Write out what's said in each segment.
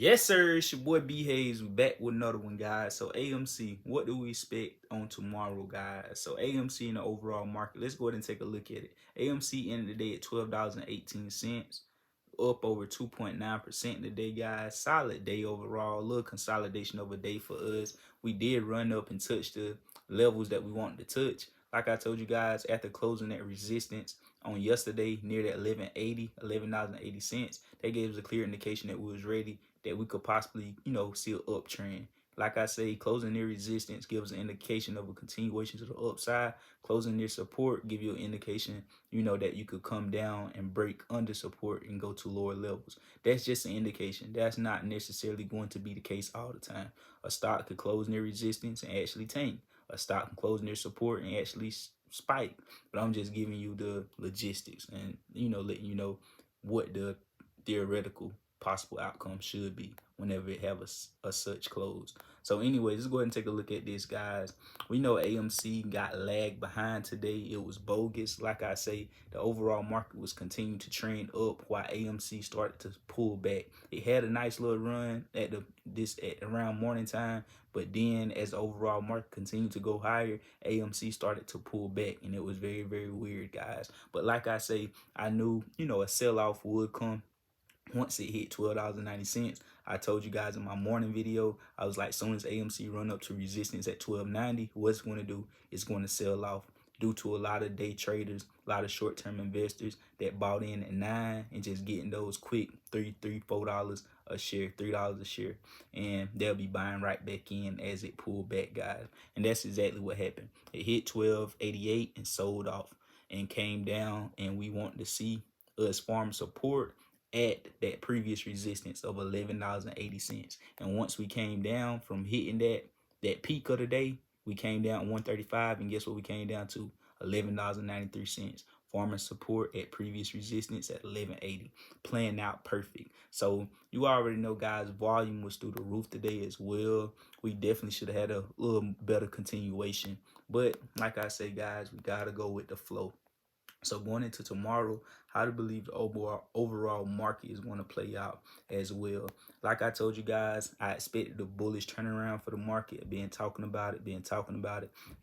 Yes, sir. It's your boy B Hayes. We back with another one, guys. So AMC, what do we expect on tomorrow, guys? So AMC in the overall market. Let's go ahead and take a look at it. AMC ended the day at $12.18, up over 2.9% today, guys. Solid day overall. A little consolidation of a day for us. We did run up and touch the levels that we wanted to touch. Like I told you guys, after closing that resistance on yesterday near that $11.80, that gave us a clear indication that we was ready, that we could possibly, see an uptrend. Like I say, closing near resistance gives an indication of a continuation to the upside. Closing near support give you an indication, that you could come down and break under support and go to lower levels. That's just an indication. That's not necessarily going to be the case all the time. A stock could close near resistance and actually tank. A stock can close near support and actually spike. But I'm just giving you the logistics and, letting you know what the theoretical possible outcome should be whenever it have a such close. So anyways, let's go ahead and take a look at this, guys. We know AMC got lagged behind today. It was bogus. Like I say, the overall market was continuing to trend up while AMC started to pull back. It had a nice little run at around morning time, but then as the overall market continued to go higher, AMC started to pull back, and it was very, very weird, guys. But like I say, I knew, a sell-off would come once it hit $12.90. I told you guys in my morning video, I was like, soon as AMC run up to resistance at $12.90, what it's going to do is going to sell off due to a lot of day traders, a lot of short-term investors that bought in at 9 and just getting those quick $4 a share, $3 a share, and they'll be buying right back in as it pulled back, guys. And that's exactly what happened. It hit 12.88 and sold off and came down, and we want to see us farm support at that previous resistance of $11.80. And once we came down from hitting that peak of the day, we came down 135, and guess what we came down to? $11.93. Farming support at previous resistance at 11.80. Playing out perfect. So you already know, guys, volume was through the roof today as well. We definitely should have had a little better continuation. But like I say, guys, we got to go with the flow. So going into tomorrow, how to believe the overall market is going to play out as well. Like I told you guys, I expected the bullish turnaround for the market. I've been talking about it.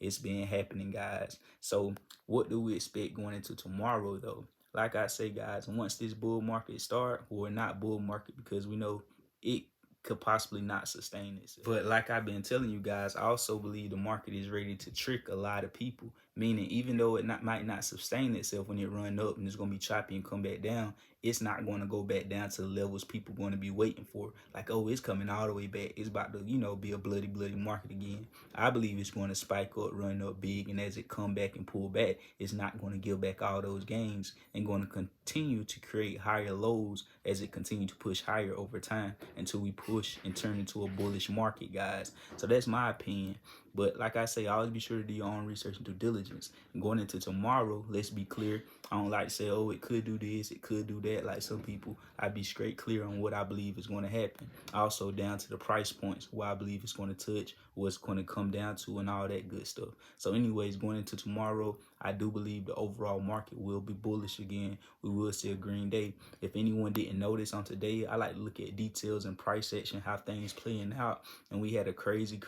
It's been happening, guys. So what do we expect going into tomorrow, though? Like I say, guys, once this bull market start, or not bull market, because we know it could possibly not sustain itself. But like I've been telling you guys, I also believe the market is ready to trick a lot of people. Meaning, even though it might not sustain itself when it run up and it's going to be choppy and come back down, it's not going to go back down to the levels people going to be waiting for. Like, oh, it's coming all the way back. It's about to, be a bloody market again. I believe it's going to spike up, run up big, and as it come back and pull back, it's not going to give back all those gains and going to continue to create higher lows as it continue to push higher over time until we push and turn into a bullish market, guys. So that's my opinion. But like I say, always be sure to do your own research and due diligence. And going into tomorrow, let's be clear. I don't like to say, oh, it could do this, it could do that. Like some people, I'd be straight clear on what I believe is going to happen. Also down to the price points, where I believe it's going to touch, what's going to come down to, and all that good stuff. So anyways, going into tomorrow, I do believe the overall market will be bullish again. We will see a green day. If anyone didn't notice on today, I like to look at details and price action, how things playing out. And we had a crazy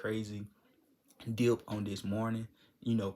dip on this morning,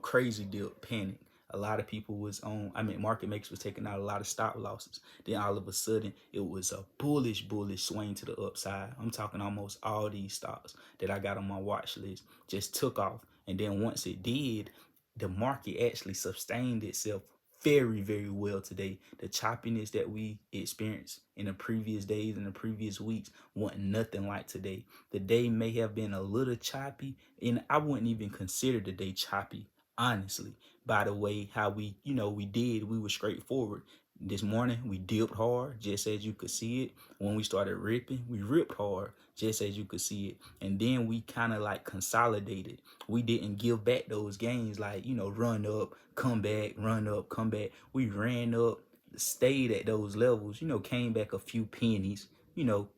crazy dip, panic. A lot of people was market makers was taking out a lot of stop losses. Then all of a sudden, it was a bullish swing to the upside. I'm talking almost all these stocks that I got on my watch list just took off. And then once it did, the market actually sustained itself very well today. The choppiness that we experienced in the previous days and the previous weeks wasn't nothing like today. The day may have been a little choppy, and I wouldn't even consider the day choppy, honestly. By the way, how we were straightforward. This morning we dipped hard, just as you could see it. When we started ripping, we ripped hard, just as you could see it. And then we kind of like consolidated. We didn't give back those gains, like, run up, come back, run up, come back. We ran up, stayed at those levels, came back a few pennies,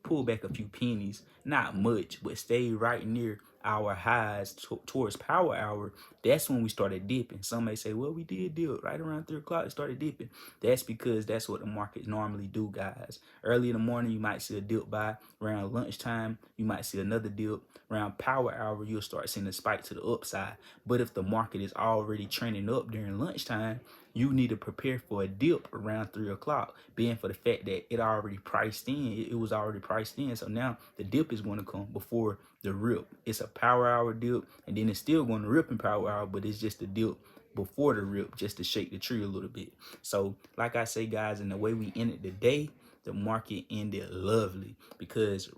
pulled back a few pennies, not much, but stayed right near our highs towards power hour, that's when we started dipping. Some may say, well, we did dip right around 3 o'clock. It started dipping. That's because that's what the markets normally do, guys. Early in the morning, you might see a dip by. Around lunchtime, you might see another dip. Around power hour, you'll start seeing a spike to the upside. But if the market is already trending up during lunchtime, you need to prepare for a dip around 3 o'clock, being for the fact that it already priced in. It was already priced in. So now the dip is going to come before the rip. It's a power hour dip, and then it's still going to rip in power hour, but it's just a dip before the rip, just to shake the tree a little bit. So like I say, guys, in the way we ended the day, the market ended lovely because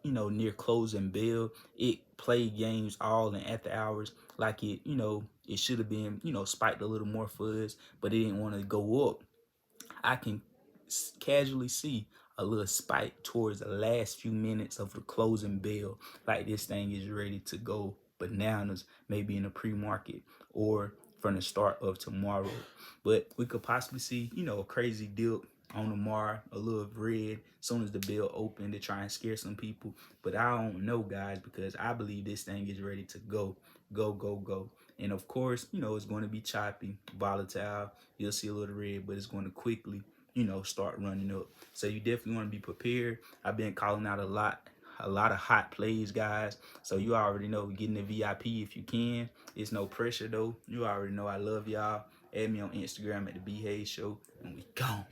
near closing bell, it played games all in after hours like it should have been, spiked a little more fuzz, but it didn't want to go up. I can casually see a little spike towards the last few minutes of the closing bell, like this thing is ready to go bananas, maybe in the pre-market or from the start of tomorrow. But we could possibly see, a crazy dip on tomorrow, a little red, as soon as the bell opened to try and scare some people. But I don't know, guys, because I believe this thing is ready to go, go, go, go. And of course, it's going to be choppy, volatile. You'll see a little red, but it's going to quickly, start running up. So you definitely want to be prepared. I've been calling out a lot of hot plays, guys. So you already know, getting the VIP if you can. It's no pressure though. You already know I love y'all. Add me on Instagram at the B Hayes Show, and we gone.